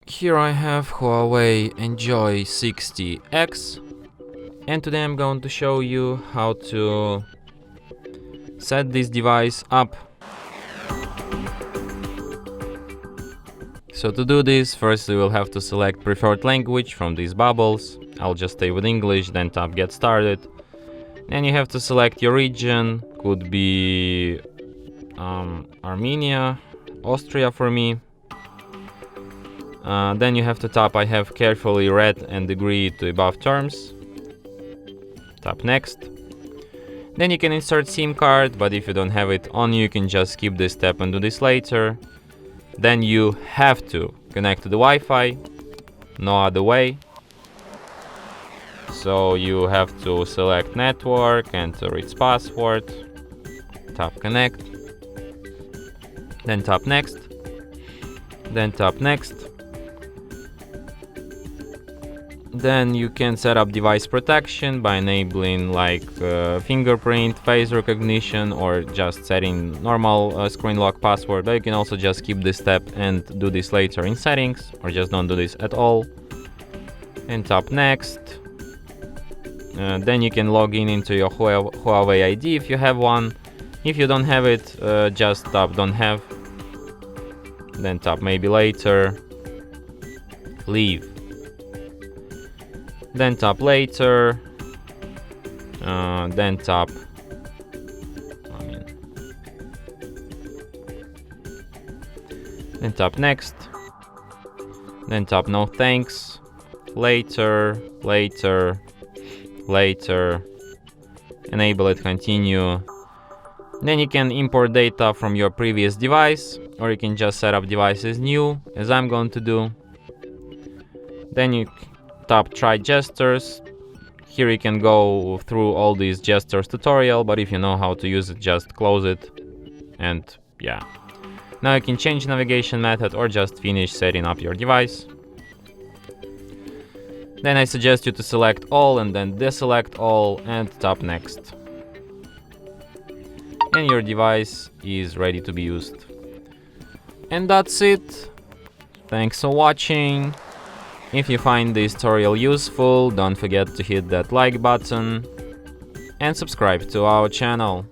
Here I have HUAWEI Enjoy 60X, and today I'm going to show you how to set this device up. So to do this, first you will have to select preferred language from these bubbles. I'll just stay with English, then tap Get Started. Then you have to select your region, could be Armenia, Austria for me. Then you have to tap I have carefully read and agree to above terms. Tap Next. Then you can insert SIM card, but if you don't have it on you can just skip this step and do this later. Then you have to connect to the Wi-Fi, no other way. So you have to select network, enter its password, tap Connect, then tap Next, then tap Next. Then you can set up device protection by enabling fingerprint, face recognition, or just setting normal screen lock password. But you can also just skip this step and do this later in settings, or just don't do this at all. And tap Next. Then you can log in into your HUAWEI ID if you have one. If you don't have it, just tap Don't Have. Then tap Maybe Later. Leave. Then tap Later. Then tap Then tap Next. Then tap No Thanks. Later. Later. Later. Enable it, continue. Then you can import data from your previous device, or you can just set up devices new, as I'm going to do. Then you tap Try Gestures. Here you can go through all these gestures tutorial, but if you know how to use it, just close it. And yeah. Now you can change navigation method or just finish setting up your device. Then I suggest you to select all and then deselect all and tap Next. And your device is ready to be used. And that's it. Thanks for watching. If you find this tutorial useful, don't forget to hit that like button and subscribe to our channel.